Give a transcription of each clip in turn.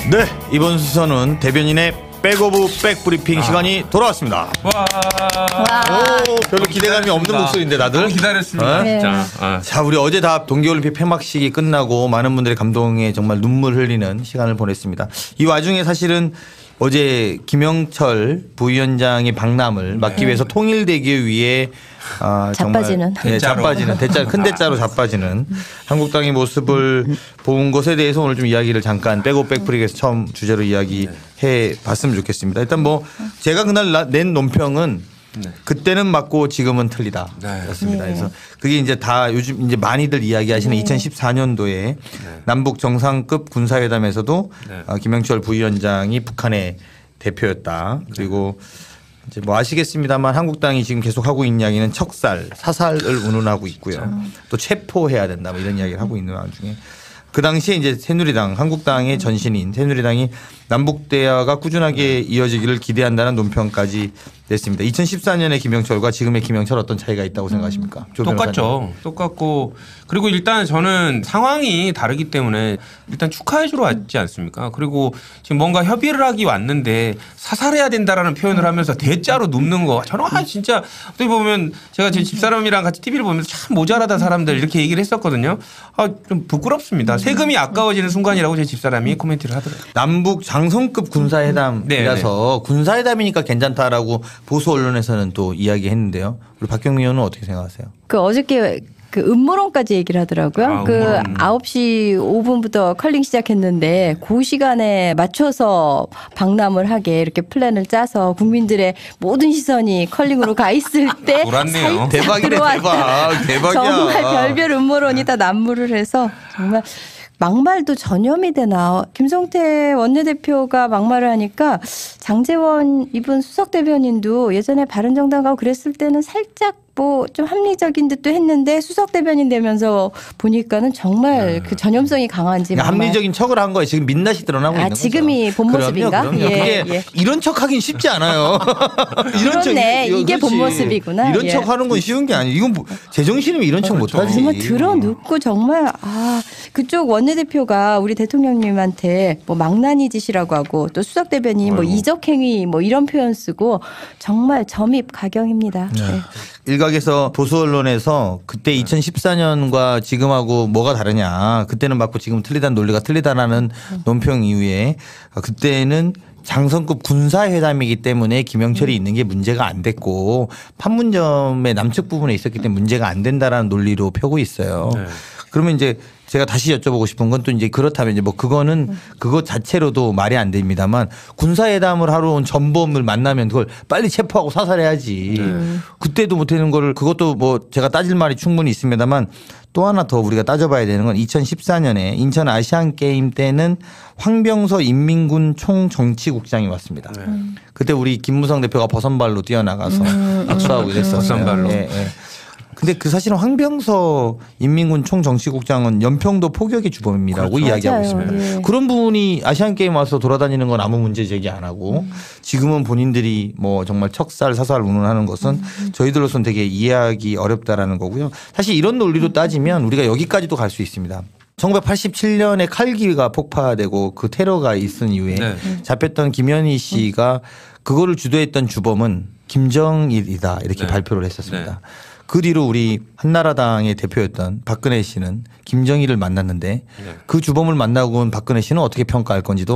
네, 이번 수서는 대변인의 백오브 백브리핑 시간이 돌아왔습니다. 와. 오, 별로 기대감이 없는 목소리인데 다들. 너무 기다렸습니다. 네. 진짜. 자, 우리 어제 다 동계올림픽 폐막식이 끝나고 많은 분들의 감동에 정말 눈물 흘리는 시간을 보냈습니다. 이 와중에 사실은 어제 김영철 부위원장의 방남을 막기 위해서 통일되기 위해 자빠지는. 네, 자빠지는 큰 대자로 자빠지는 한국당의 모습을 본 것에 대해서 오늘 좀 이야기를 잠깐 백오브 백프릭에서 처음 주제로 이야기해 봤으면 좋겠습니다. 일단 뭐 제가 그날 낸 논평은 그때는 맞고 지금은 틀리다. 였습니다. 그래서 그게 이제 다 요즘 이제 많이들 이야기하시는 2014년도에 남북 정상급 군사회담에서도 김영철 부위원장이 북한의 대표였다. 그리고 이제 뭐 아시겠습니다만 한국당이 지금 계속 하고 있는 이야기는 척살, 사살을 운운하고 있고요. 또 체포해야 된다. 뭐 이런 이야기를 하고 있는 와중에 그 당시에 이제 새누리당, 한국당의 전신인 새누리당이 남북 대화가 꾸준하게 이어지기를 기대한다는 논평까지 냈습니다. 2014년의 김영철과 지금의 김영철 어떤 차이가 있다고 생각하십니까? 똑같죠. 똑같고 그리고 일단 저는 상황이 다르기 때문에 일단 축하해 주러 왔지 않습니까? 그리고 지금 뭔가 협의를 하기 왔는데 사살해야 된다라는 표현을 하면서 대자로 눕는 거 저는 진짜 어떻게 보면 제가 제 집사람이랑 같이 TV를 보면서 참 모자라다 사람들 이렇게 얘기를 했었거든요. 좀 부끄럽습니다. 세금이 아까워지는 순간이라고 제 집사람이 코멘트를 하더라고요. 남북 장성급 군사회담이라서 군사회담이니까 괜찮다라고 보수 언론에서는 또 이야기했는데요. 우리 박경미 의원은 어떻게 생각하세요? 어저께 음모론까지 얘기를 하더라고요. 9시 5분부터 컬링 시작했는데 그 시간에 맞춰서 방남을 하게 이렇게 플랜을 짜서 국민들의 모든 시선이 컬링으로 가 있을 때 돌았네요. 대박이네 대박이야. 정말 별별 음모론이 다 난무를 해서 정말 막말도 전염이 되나. 김성태 원내대표가 막말을 하니까 장제원 이분 수석대변인도 예전에 바른정당 가고 그랬을 때는 살짝 뭐 좀 합리적인 듯도 했는데 수석대변인 되면서 보니까는 정말 그 전염성이 강한지. 합리적인 척을 한 거예요. 지금 민낯이 드러나고 있는 거죠. 지금이 본 모습인가? 그럼요. 그게 이런 척하긴 쉽지 않아요. 그렇네. 이게 본 모습이구나. 이런 척하는 건 쉬운 게 아니에요. 이건 제정신이면 이런 척 못하지. 정말 드러눕고 정말 그쪽 원내대표가 우리 대통령님한테 뭐 망나니 짓이라고 하고 또 수석대변인 뭐 이적행위 뭐 이런 표현 쓰고 정말 점입 가경입니다. 네. 일각에서 보수 언론에서 그때 2014년과 지금하고 뭐가 다르냐. 그때는 맞고 지금 틀리다는 논리가 틀리다라는 논평 이후에 그때는 장성급 군사회담이기 때문에 김영철이 있는 게 문제가 안 됐고 판문점의 남측 부분에 있었기 때문에 문제가 안 된다라는 논리로 펴고 있어요. 그러면 이제 제가 다시 여쭤보고 싶은 건 또 이제 그렇다면 이제 뭐 그거는 그것 자체로도 말이 안 됩니다만 군사회담을 하러 온 전범을 만나면 그걸 빨리 체포하고 사살해야지. 그때도 못하는 거를 그것도 뭐 제가 따질 말이 충분히 있습니다만 또 하나 더 우리가 따져봐야 되는 건 2014년에 인천 아시안 게임 때는 황병서 인민군 총정치국장이 왔습니다. 그때 우리 김무성 대표가 버선발로 뛰어나가서 악수하고 이랬었어요. 버선발로. 근데 그 사실은 황병서 인민군 총정치국장은 연평도 포격의 주범입니다라고 그렇죠. 이야기하고 있습니다. 그런 부분이 아시안게임 와서 돌아다니는 건 아무 문제 제기 안 하고 지금은 본인들이 뭐 정말 척살 사살 운운하는 것은 저희들로서는 되게 이해하기 어렵다라는 거고요. 사실 이런 논리로 따지면 우리가 여기까지도 갈 수 있습니다. 1987년에 칼기가 폭파되고 그 테러가 있은 이후에 잡혔던 김현희 씨가 그거를 주도했던 주범은 김정일이다 이렇게 발표를 했었습니다. 그 뒤로 우리 한나라당의 대표였던 박근혜 씨는 김정일을 만났는데 그 주범을 만나고 온 박근혜 씨는 어떻게 평가할 건지도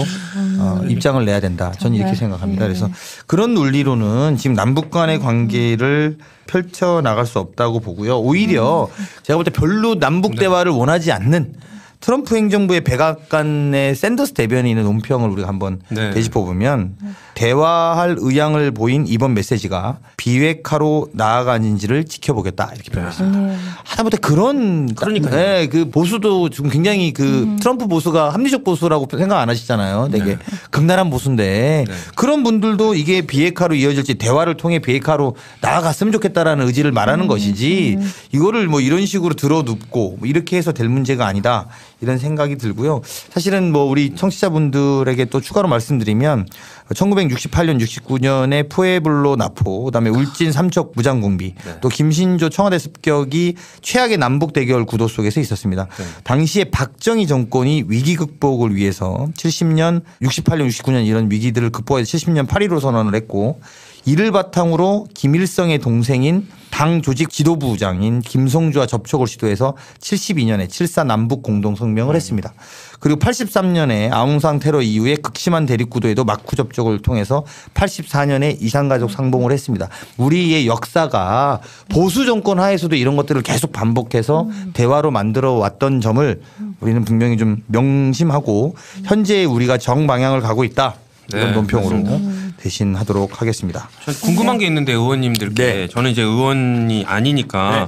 입장을 내야 된다. 저는 이렇게 생각합니다. 그래서 그런 논리로는 지금 남북 간의 관계를 펼쳐 나갈 수 없다고 보고요. 오히려 제가 볼 때 별로 남북 대화를 원하지 않는 트럼프 행정부의 백악관의 샌더스 대변인의 논평을 우리가 한번 되짚어 보면 대화할 의향을 보인 이번 메시지가 비핵화로 나아가는지를 지켜보겠다 이렇게 표현했습니다. 하다못해 그러니까요. 그 보수도 지금 굉장히 그 트럼프 보수가 합리적 보수라고 생각 안 하시잖아요. 되게 극단한 보수인데 그런 분들도 이게 비핵화로 이어질지 대화를 통해 비핵화로 나아갔으면 좋겠다라는 의지를 말하는 것이지 이거를 뭐 이런 식으로 들어눕고 뭐 이렇게 해서 될 문제가 아니다. 이런 생각이 들고요. 사실은 뭐 우리 청취자분들에게 또 추가로 말씀드리면 1968년 69년에 푸에블로 나포 그다음에 울진 삼척 무장공비 또 김신조 청와대 습격이 최악의 남북 대결 구도 속에서 있었습니다. 당시에 박정희 정권이 위기 극복을 위해서 70년 68년 69년 이런 위기들을 극복해서 70년 8.15 선언을 했고 이를 바탕으로 김일성의 동생인 당 조직 지도부장인 김성주와 접촉을 시도해서 72년에 7.4 남북 공동성명을 했습니다. 그리고 83년에 아웅산 테러 이후에 극심한 대립구도에도 막후 접촉을 통해서 84년에 이산가족 상봉을 했습니다. 우리의 역사가 보수 정권 하에서도 이런 것들을 계속 반복해서 대화로 만들어 왔던 점을 우리는 분명히 좀 명심하고 현재 우리가 정방향을 가고 있다. 이런 네, 논평으로 대신하도록 하겠습니다. 궁금한 게 있는데 의원님들께 네. 저는 이제 의원이 아니니까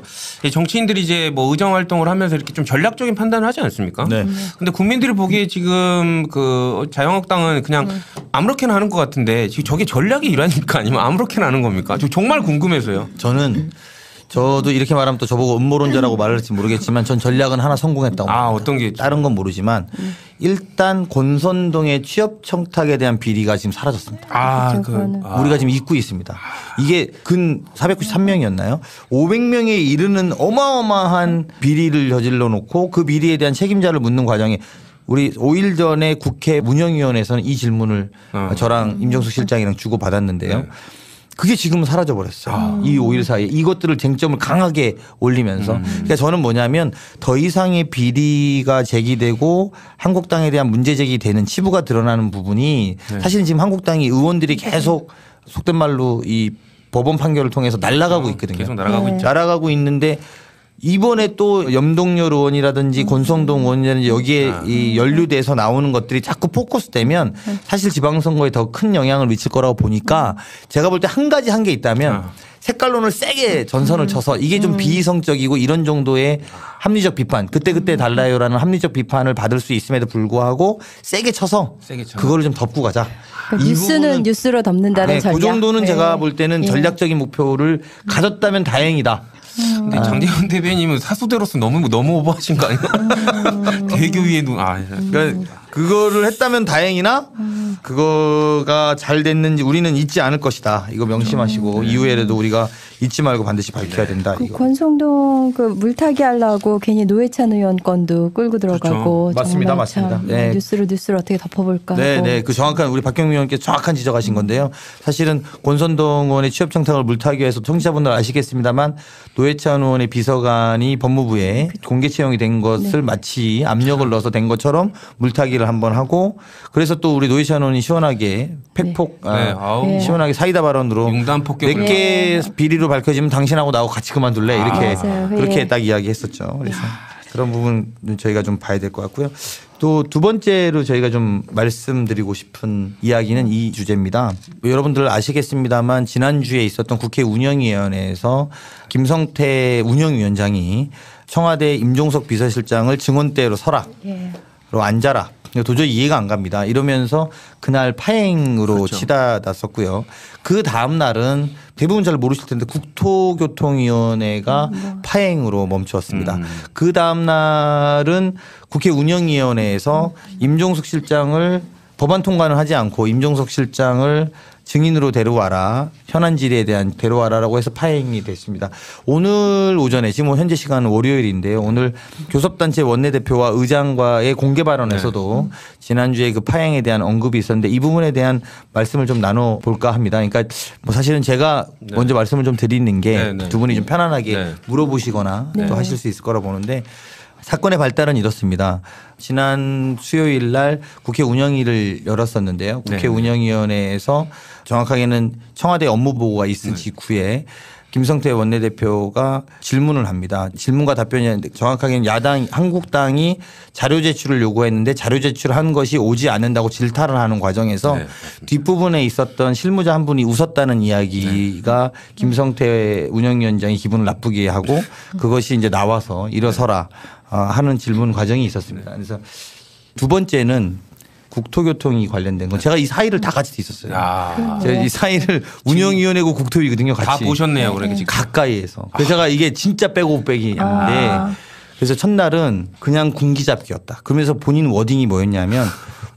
정치인들이 이제 뭐 의정 활동을 하면서 이렇게 좀 전략적인 판단을 하지 않습니까? 네. 근데 국민들이 보기에 지금 그 자유한국당은 그냥 아무렇게나 하는 것 같은데 지금 저게 전략이 일환입니까? 아니면 아무렇게나 하는 겁니까? 저 정말 궁금해서요. 저도 이렇게 말하면 또 저보고 음모론자라고 말할지 모르겠지만 전 전략은 하나 성공했다고 아, 봅니다. 어떤 게 다른 건 모르지만 일단 권선동의 취업 청탁에 대한 비리가 지금 사라졌습니다. 우리가 지금 잊고 있습니다. 이게 근 493명이었나요? 500명에 이르는 어마어마한 비리를 저질러 놓고 그 비리에 대한 책임자를 묻는 과정에 우리 5일 전에 국회 문영위원회에서는 이 질문을 저랑 임정숙 실장이랑 주고 받았는데요. 네. 그게 지금은 사라져 버렸어요. 이 5일 사이에 이것들을 쟁점을 강하게 올리면서 그러니까 저는 뭐냐면 더 이상의 비리가 제기되고 한국당에 대한 문제 제기되는 치부가 드러나는 부분이 사실은 지금 한국당이 의원들이 계속 속된 말로 이 법원 판결을 통해서 날아가고 있거든요. 계속 날아가고 있죠. 날아가고 있는데 이번에 또 염동열 의원이라든지 권성동 의원이라든지 여기에 이 연루돼서 나오는 것들이 자꾸 포커스되면 사실 지방선거에 더 큰 영향을 미칠 거라고 보니까 제가 볼 때 한 가지 한 게 있다면 색깔론을 세게 전선을 쳐서 이게 좀 비이성적이고 이런 정도의 합리적 비판 그때 달라요라는 합리적 비판을 받을 수 있음에도 불구하고 세게 쳐서 그거를 좀 덮고 가자. 뉴스는 뉴스로 덮는다는 전략. 그 정도는 제가 볼 때는 전략적인 목표를 가졌다면 다행이다. 근데 장재원 대변인은 사수대로서 너무 오버하신 거 아니야? 대교 위에 그러니까 그거를 했다면 다행이나 그거가 잘 됐는지 우리는 잊지 않을 것이다. 이거 명심하시고 이후에라도 우리가 잊지 말고 반드시 밝혀야 된다. 그 권성동 그 물타기 하려고 괜히 노회찬 의원 건도 끌고 들어가고 맞습니다. 맞습니다. 네. 뉴스로 어떻게 덮어볼까. 네, 그 정확한 우리 박경민 의원께 정확한 지적하신 건데요. 사실은 권선동 의원의 취업 청탁을 물타기해서 청취자분들 아시겠습니다만 노회찬 의원의 비서관이 법무부에 공개 채용이 된 것을 마치 압력을 넣어서 된 것처럼 물타기를 한번 하고 그래서 또 우리 노회찬 의원이 시원하게 팩폭 시원하게 사이다 발언으로 내게 비리로 밝혀지면 당신하고 나하고 같이 그만둘래 이렇게 그렇게 딱 이야기했었죠. 그래서 그런 부분은 저희가 좀 봐야 될 것 같고요. 또 두 번째로 저희가 좀 말씀드리고 싶은 이야기는 이 주제입니다. 여러분들 아시겠습니다만 지난주에 있었던 국회 운영위원회에서 김성태 운영위원장이 청와대 임종석 비서실장을 증언대로 서라로 앉아라. 도저히 이해가 안 갑니다. 이러면서 그날 파행으로 치닫았었고요. 그 다음 날은 대부분 잘 모르실 텐데 국토교통위원회가 파행으로 멈추었습니다. 그 다음 날은 국회 운영위원회에서 임종석 실장을 법안 통과는 하지 않고 임종석 실장을 증인으로 데려와라. 현안 질의에 대한 데려와라라고 해서 파행이 됐습니다. 오늘 오전에 지금 현재 시간은 월요일인데요. 오늘 교섭단체 원내대표와 의장과의 공개 발언에서도 지난주에 그 파행에 대한 언급이 있었는데 이 부분에 대한 말씀을 좀 나눠볼까 합니다. 그러니까 뭐 사실은 제가 먼저 말씀을 좀 드리는 게 두 분이 좀 편안하게 물어보시거나 또 하실 수 있을 거라 보는데 사건의 발달은 이렇습니다. 지난 수요일 날 국회 운영위를 열었었는데요. 국회 운영위원회에서 정확하게는 청와대 업무보고가 있은 직후에 김성태 원내대표가 질문을 합니다. 질문과 답변이 정확하게는 야당 한국당이 자료 제출을 요구했는데 자료 제출한 것이 오지 않는다고 질타를 하는 과정에서 뒷부분에 있었던 실무자 한 분이 웃었다는 이야기가 김성태 운영위원장이 기분을 나쁘게 하고 그것이 이제 나와서 일어서라 하는 질문 과정이 있었습니다. 그래서 두 번째는 국토교통이 관련된 건 제가 이 사이를 다 같이 있었어요. 제가 이 사이를 운영위원회고 국토위거든요. 같이. 다 보셨네요. 그러니까 지금. 가까이에서. 그래서 제가 이게 진짜 빼고 빼기인데 그래서 첫날은 그냥 군기잡기였다. 그러면서 본인 워딩이 뭐였냐면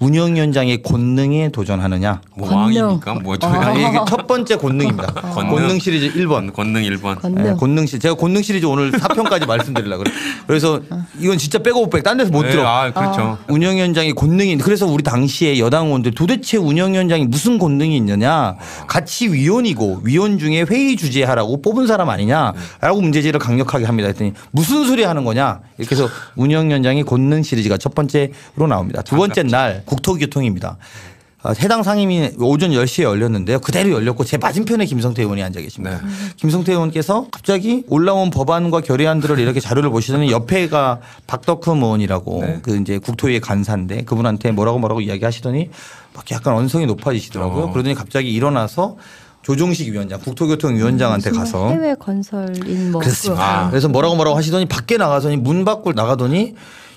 운영위원장의 권능에 도전하느냐. 뭐 왕입니까? 뭐죠? 이게 첫 번째 권능입니다. 권능 시리즈 1번. 권능 1번. 네, 권능 시리즈. 제가 권능 시리즈 오늘 4편까지 말씀드리려고 그래요. 그래서 이건 진짜 빼고 못 빼. 딴 데서 못 네, 들어. 아, 그렇죠. 운영위원장의 권능이 그래서 우리 당시에 여당 의원들 도대체 운영위원장이 무슨 권능이 있느냐. 같이 위원이고 위원 중에 회의 주재하라고 뽑은 사람 아니냐라고 문제제기를 강력하게 합니다. 했더니 무슨 소리 하는 거냐. 이렇게 해서 운영위원장의 권능 시리즈가 첫 번째로 나옵니다. 두 번째 날 국토교통입니다. 해당 상임위 오전 10시에 열렸는데요. 그대로 열렸고 제 맞은편에 김성태 의원이 앉아 계십니다. 네. 김성태 의원께서 갑자기 올라온 법안과 결의안들을 이렇게 자료를 보시더니 옆에가 박덕흠 의원이라고 네. 그 이제 국토위의 간사인데 그분한테 뭐라고 이야기하시더니 막 약간 언성이 높아지시더라고요. 그러더니 갑자기 일어나서 조종식 위원장, 국토교통위원장한테 가서 해외 건설인 뭐 그렇습니다. 그래서 뭐라고 하시더니 밖에 나가서니 문 밖으로 나가더니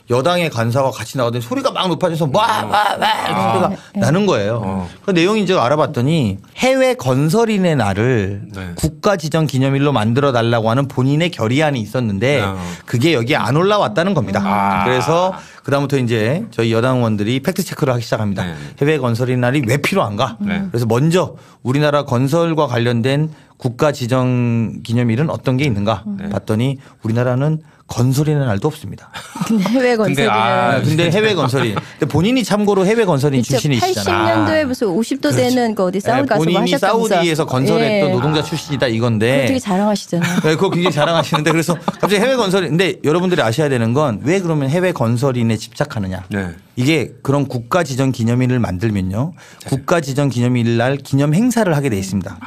여당의 간사와 같이 나가더니 소리가 막 높아져서 와 소리가 나는 거예요. 그 내용이 제가 알아봤더니 해외 건설인의 날을 네. 국가지정기념일로 만들어 달라고 하는 본인의 결의안이 있었는데 그게 여기에 안 올라왔다는 겁니다. 그래서 그다음부터 이제 저희 여당 의원들이 팩트 체크를 하기 시작합니다. 네. 해외 건설인 날이 왜 필요한가? 그래서 먼저 우리나라 건설과 관련된 국가지정기념일은 어떤 게 있는가 봤더니 우리나라는 건설인의 날도 없습니다. 근데 해외 건설이는 근데 해외 건설인. 근데 본인이 참고로 해외 건설인 출신이시잖아. 80년도에 무슨 50도 되는 그 어디 사우디 가서 뭐 본인이 하셨다면서. 사우디에서 건설했던 노동자 출신이다 이건데. 되게 자랑하시잖아요. 네, 그거 굉장히 자랑하시는데 그래서 갑자기 해외 건설인. 근데 여러분들이 아셔야 되는 건 왜 그러면 해외 건설인에 집착하느냐. 네. 이게 그런 국가지정기념일을 만들면요. 국가지정기념일 날 기념 행사를 하게 돼 있습니다.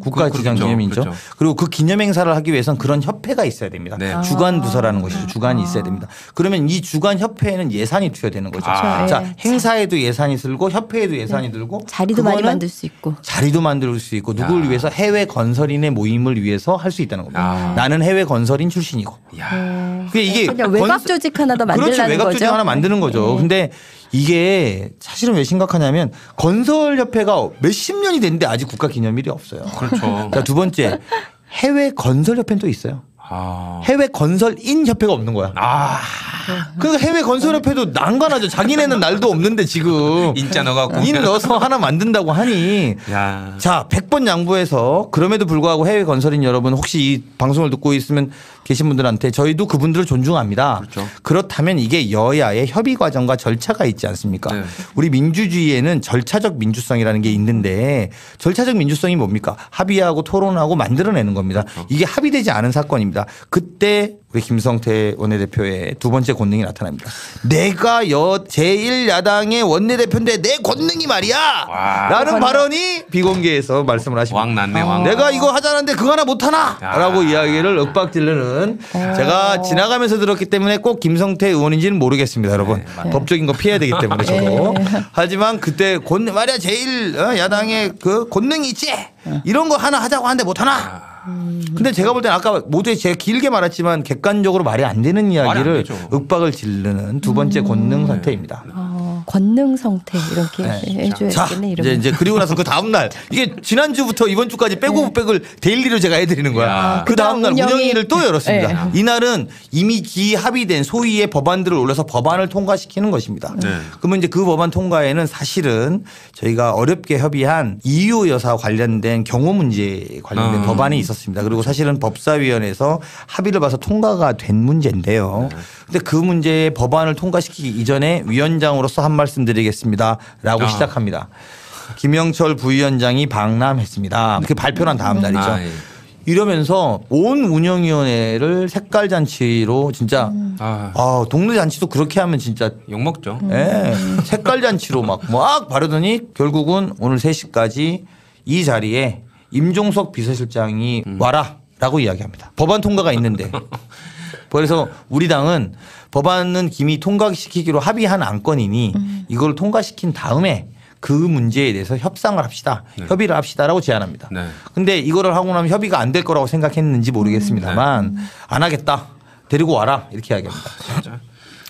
국가지정기념일이죠. 그렇죠. 그리고 그 기념 행사를 하기 위해서는 그런 협회가 있어야 됩니다. 네. 주관 부서라는 것이죠. 주관이 있어야 됩니다. 그러면 이 주관 협회에는 예산이 투여되는 거죠. 그렇죠. 자, 예. 행사에도 예산이 들고 협회에도 예산이 들고 자리도 많이 그거는 만들 수 있고. 자리도 만들 수 있고 누구를 위해서 해외 건설인의 모임을 위해서 할 수 있다는 겁니다. 나는 해외 건설인 출신이고. 그게 이게 그냥 외곽 조직 하나 더 만들라는 그렇죠. 외곽 거죠. 조직 하나 만드는 거죠. 네. 근데 이게 사실은 왜 심각하냐면 건설협회가 몇십 년이 됐는데 아직 국가기념일이 없어요. 그렇죠. 자, 두 번째 해외 건설협회는 또 있어요. 해외 건설인 협회가 없는 거야. 그러니까 해외 건설협회도 난관하죠. 자기네는 날도 없는데 지금 인자 넣어갖고. 인 넣어서 하나 만든다고 하니 야. 자 100번 양보해서 그럼에도 불구하고 해외 건설인 여러분 혹시 이 방송을 듣고 있으면 계신 분들한테 저희도 그분들을 존중합니다. 그렇죠. 그렇다면 이게 여야의 협의 과정과 절차가 있지 않습니까? 네. 우리 민주주의에는 절차적 민주성이라는 게 있는데 절차적 민주성이 뭡니까? 합의하고 토론하고 만들어내는 겁니다. 이게 합의되지 않은 사건입니다. 그때 우리 김성태 원내대표의 두 번째 권능이 나타납니다. 내가 제1야당의 원내대표인데 내 권능이 말이야 라는 발언이 비공개에서 말씀을 하십니다. 왕 났네 왕. 내가 이거 하자는데 그거 하나 못하나 라고 이야기를 윽박지르는 제가 지나가면서 들었기 때문에 꼭 김성태 의원인지는 모르겠습니다. 여러분. 법적인 거 피해야 되기 때문에 저도. 하지만 그때 말이야 제1야당의 그 권능이 있지 이런 거 하나 하자고 하는데 못하나. 근데 제가 볼 때는 아까 모두에 제가 길게 말했지만 객관적으로 말이 안 되는 이야기를 윽박을 지르는 두 번째 권능 상태입니다. 권능 성태 이렇게 네. 해줘야겠네. 자, 이제 그리고 나서 그 다음 날 이게 지난주부터 이번 주까지 빼고 백을 데일리로 제가 해드리는 거야. 그 다음 날 운영위를 또 열었습니다. 이날은 이미 기합의된 소위의 법안들을 올려서 법안을 통과시키는 것입니다. 그러면 이제 그 법안 통과에는 사실은 저희가 어렵게 협의한 이유 여사 관련된 경호 문제 관련된 법안이 있었습니다. 그리고 사실은 법사위원회에서 합의를 봐서 통과가 된 문제인데요. 근데 그 문제의 법안을 통과시키기 이전에 위원장으로서 한 말씀 드리겠습니다. 라고 시작합니다. 김영철 부위원장이 방남했습니다. 그 발표한 다음 날이죠. 이러면서 온 운영위원회를 색깔 잔치로 진짜 동네 잔치도 그렇게 하면 진짜 욕먹죠. 예, 색깔 잔치로 막 바르더니 결국은 오늘 3시까지 이 자리에 임종석 비서실장이 와라라고 이야기합니다. 법안 통과가 있는데. 그래서 우리 당은 법안은 이미 통과시키기로 합의한 안건이니 이걸 통과시킨 다음에 그 문제에 대해서 협상을 합시다. 협의를 합시다라고 제안합니다. 그런데 이거를 하고 나면 협의가 안 될 거라고 생각했는지 모르겠습니다만 안 하겠다. 데리고 와라 이렇게 이야기합니다.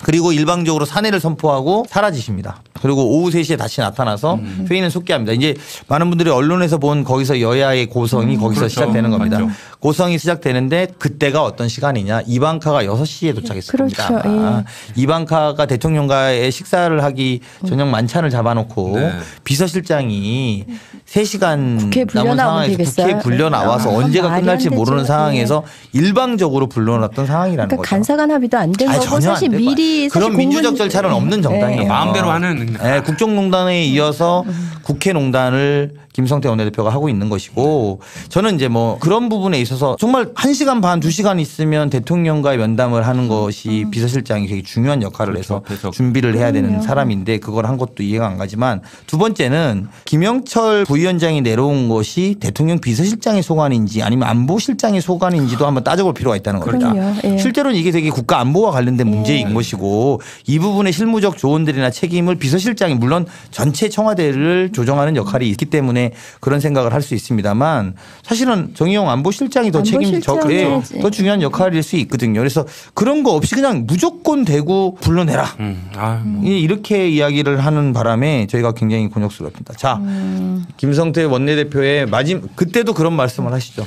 그리고 일방적으로 사내를 선포하고 사라지십니다. 그리고 오후 3시에 다시 나타나서 회의는 속기합니다. 이제 많은 분들이 언론에서 본 거기서 여야의 고성이 거기서 그렇죠. 시작되는 겁니다. 맞죠. 고성이 시작되는데 그때가 어떤 시간이냐. 이방카가 6시에 도착했을 그렇죠. 겁니다. 이방카가 대통령과의 식사를 하기 저녁 만찬을 잡아놓고 네. 비서실장이 3시간 국회에 불려 남은 나오면 상황에서 되겠어요? 국회에 불려 나와서 아, 언제가 말이 끝날지 안 되죠. 모르는 상황에서 일방적으로 불러놨던 상황이라는 그러니까 거죠. 간사간 합의도 안 된 아니, 거고 전혀 안 사실 될 미리 거야. 그런 사실 민주적 공문- 절차는 없는 정당이에요. 네. 마음대로 하는. 네, 국정농단에 이어서 국회농단을 김성태 원내대표가 하고 있는 것이고 저는 이제 뭐 그런 부분에 있어서 정말 1시간 반, 2시간 있으면 대통령과의 면담을 하는 것이 비서실장이 되게 중요한 역할을 해서 그래서 준비를 해야 되는 그럼요. 사람인데 그걸 한 것도 이해가 안 가지만 두 번째는 김영철 부위원장이 내려온 것이 대통령 비서실장의 소관인지 아니면 안보실장의 소관인지도 한번 따져볼 필요가 있다는 겁니다. 그럼요. 예. 실제로는 이게 되게 국가 안보와 관련된 문제인 것이고 이 부분의 실무적 조언들이나 책임을 비서실장이 물론 전체 청와대를 조정하는 역할이 있기 때문에 그런 생각을 할 수 있습니다만 사실은 정의용 안보실장이 더 안보실장이지. 더 중요한 역할일 수 있거든요. 그래서 그런 거 없이 그냥 무조건 대고 불러내라. 이렇게 이야기를 하는 바람에 저희가 굉장히 곤욕스럽습니다. 자, 김성태 원내대표의 그때도 그런 말씀을 하시죠.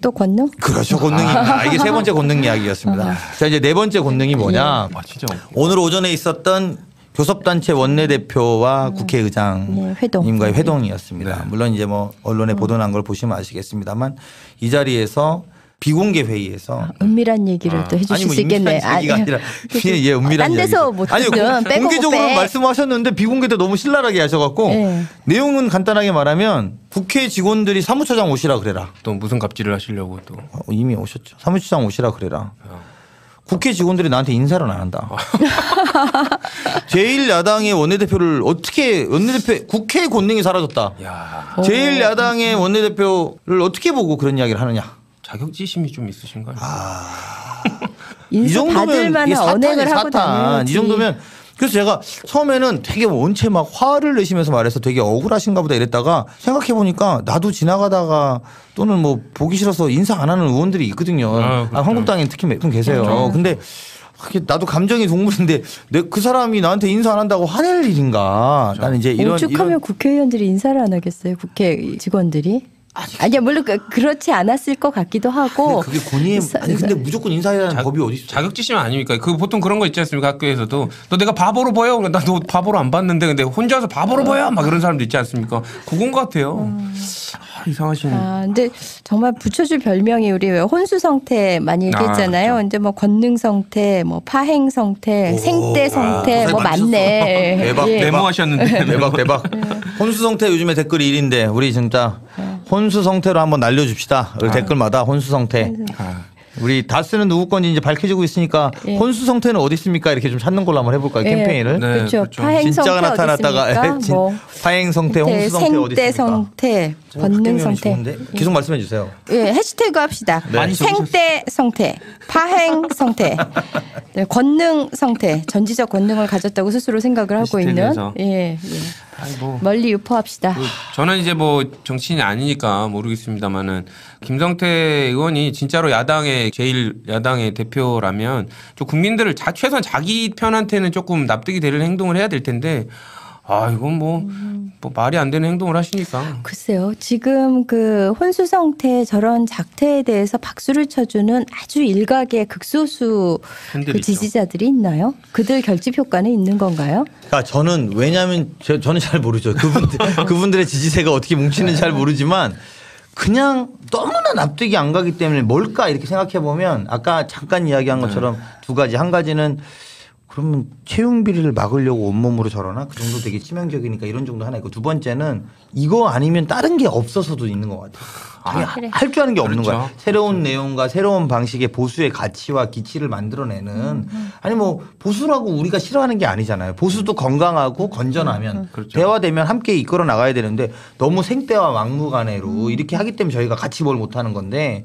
또 권능? 그렇죠. 권능입니다. 이게 세 번째 권능 이야기였습니다. 자, 이제 네 번째 권능이 뭐냐. 아, 진짜. 오늘 오전에 있었던 교섭단체 원내대표와 국회의장님과의 회동이었습니다. 네. 물론 이제 뭐 언론에 보도난 걸 보시면 아시겠습니다만 이 자리에서 비공개 회의에서 은밀한 얘기를 또 해주실 수 있겠네. 은밀한 얘기가 아니라 예, 은밀한 딴 데서 이야기죠. 못 아니 듣는 빼고 공개적으로 빼. 말씀하셨는데 비공개 때 너무 신랄하게 하셔갖고 네. 내용은 간단하게 말하면 국회 직원들이 사무처장 오시라 그래라. 또 무슨 갑질을 하시려고 또. 이미 오셨죠. 사무처장 오시라 그래라. 국회 직원들이 나한테 인사를 안 한다. 제1야당의 원내대표를 어떻게 국회 권능이 사라졌다. 야, 제1야당의 원내대표를 어떻게 보고 그런 이야기를 하느냐. 자격지심이 좀 있으신가요? 인사 받을 만한 언행을 하고 다녀야지. 이 정도면 그래서 제가 처음에는 되게 원체 막 화를 내시면서 말해서 되게 억울하신가 보다 이랬다가 생각해 보니까 나도 지나가다가 또는 뭐 보기 싫어서 인사 안 하는 의원들이 있거든요. 그렇죠. 한국당에 특히 몇 분 계세요. 그렇죠. 근데 나도 감정이 동물인데 그 사람이 나한테 인사 안 한다고 화낼 일인가. 나는 이제 오죽하면 국회의원들이 인사를 안 하겠어요. 국회 직원들이. 아니야 물론 그렇지 않았을 것 같기도 하고. 그게 권위에 근데 무조건 인사해야 하는 법이 어디 있어? 자격지심 아닙니까? 그 보통 그런 거 있지 않습니까? 학교에서도 너 내가 바보로 보여? 나 너 바보로 안 봤는데 근데 혼자서 바보로 보여? 막 그런 사람도 있지 않습니까? 그건 것 같아요. 이상하시네. 근데 정말 붙여줄 별명이 우리 왜 혼수성태 많이 얘기했잖아요. 그렇죠. 이제 뭐 권능성태, 뭐 파행성태, 생떼성태 뭐 많네. 대박, 예. 메모하셨는데. 대박. 혼수성태 요즘에 댓글 1인데 우리 진짜 혼수성태로 한번 날려줍시다. 댓글마다 혼수성태. 우리 다스는 누구 건지 이제 밝혀지고 있으니까 예. 혼수성태는 어디 있습니까? 이렇게 좀 찾는 걸로 한번 해볼까요? 예. 캠페인을. 네, 그렇죠. 그렇죠. 파행성태 진짜가 나타났다가 뭐 파행성태, 홍수성태 어디 있습니까? 생떼성태, 권능성태. 계속 말씀해 주세요. 예, 해시태그 합시다. 네. 생떼성태, 파행성태, 네, 권능성태, 전지적 권능을 가졌다고 스스로 생각을 하고 있는. 해시태그에서. 예. 아니, 뭐. 멀리 유포합시다. 저는 이제 뭐 정치인이 아니니까 모르겠습니다만은 김성태 의원이 진짜로 야당의 제1야당의 대표라면 좀 국민들을 최소한 자기 편한테는 조금 납득이 되는 행동을 해야 될 텐데 이건 뭐 말이 안 되는 행동을 하시니까. 글쎄요. 지금 그 혼수성태 저런 작태에 대해서 박수를 쳐주는 아주 일각의 극소수 팬들이 그 있죠. 지지자들이 있나요? 그들 결집 효과는 있는 건가요? 그러니까 저는 왜냐하면 저는 잘 모르죠. 그분들의 지지세가 어떻게 뭉치는지 잘 모르지만 그냥 너무나 납득이 안 가기 때문에 뭘까 이렇게 생각해 보면 아까 잠깐 이야기한 것처럼 두 가지. 한 가지는 그러면 채용 비리를 막으려고 온몸으로 저러나? 그 정도 되게 치명적이니까 이런 정도 하나 있고 두 번째는 이거 아니면 다른 게 없어서도 있는 것 같아요. 그래. 할 줄 아는 게 없는 그렇죠. 거야. 새로운 내용과 새로운 방식의 보수의 가치와 기치를 만들어내는 아니 뭐 보수라고 우리가 싫어하는 게 아니잖아요. 보수도 건강하고 건전하면 그렇죠. 대화되면 함께 이끌어 나가야 되는데 너무 생떼와 막무가내로 이렇게 하기 때문에 저희가 같이 뭘 못하는 건데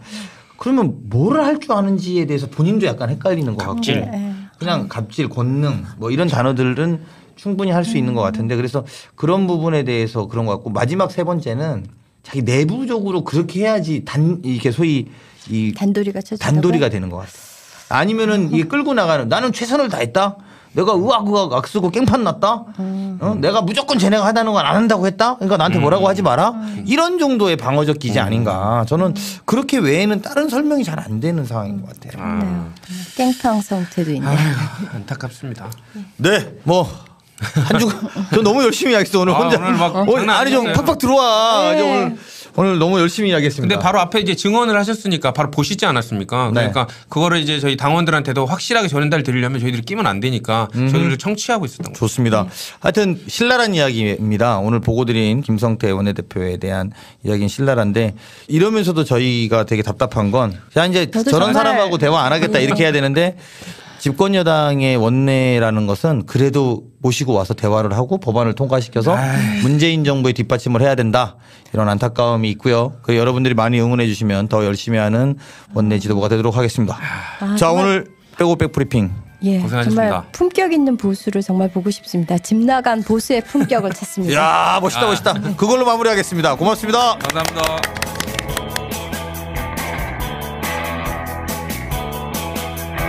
그러면 뭐를 할 줄 아는지에 대해서 본인도 약간 헷갈리는 것 갑질. 같고 그냥 갑질, 권능 뭐 이런 단어들은 충분히 할 수 있는 것 같은데 그래서 그런 부분에 대해서 그런 것 같고 마지막 세 번째는 자기 내부적으로 그렇게 해야지 이게 소위 이 단도리가 쳐진다고요? 단도리가 되는 것 같아. 아니면은 이게 끌고 나가는 나는 최선을 다했다. 내가 의학의학 악쓰고 깽판 났다. 내가 무조건 쟤네가 하다는 건 안 한다고 했다. 그러니까 나한테 뭐라고 하지 마라. 이런 정도의 방어적 기제 아닌가. 저는 그렇게 외에는 다른 설명이 잘 안 되는 상황인 것 같아요. 네. 깽판 성태도 있네요. 안타깝습니다. 네, 뭐. 한 주, 저 너무 열심히 하겠어 오늘 혼자. 오늘 막 장난 아니 좀 아니었어요. 팍팍 들어와. 네. 오늘 너무 열심히 하겠습니다. 근데 바로 앞에 이제 증언을 하셨으니까 바로 보시지 않았습니까? 네. 그러니까 그거를 이제 저희 당원들한테도 확실하게 전달 드리려면 저희들이 끼면 안 되니까 저희들도 청취하고 있었던 거죠. 좋습니다. 하여튼 신랄한 이야기입니다. 오늘 보고 드린 김성태 원내대표에 대한 이야기는 신랄한데 이러면서도 저희가 되게 답답한 건 자 이제 저도 저런 정말 사람하고 대화 안 하겠다 이렇게 해야 되는데 집권 여당의 원내라는 것은 그래도 모시고 와서 대화를 하고 법안을 통과시켜서 문재인 정부의 뒷받침을 해야 된다. 이런 안타까움이 있고요. 그 여러분들이 많이 응원해 주시면 더 열심히 하는 원내 지도부가 되도록 하겠습니다. 자 정말. 오늘 빼고백 브리핑. 예, 고생하셨습니다. 정말 품격 있는 보수를 정말 보고 싶습니다. 집 나간 보수의 품격을 찾습니다. 이야 멋있다 멋있다. 그걸로 마무리하겠습니다. 고맙습니다. 감사합니다.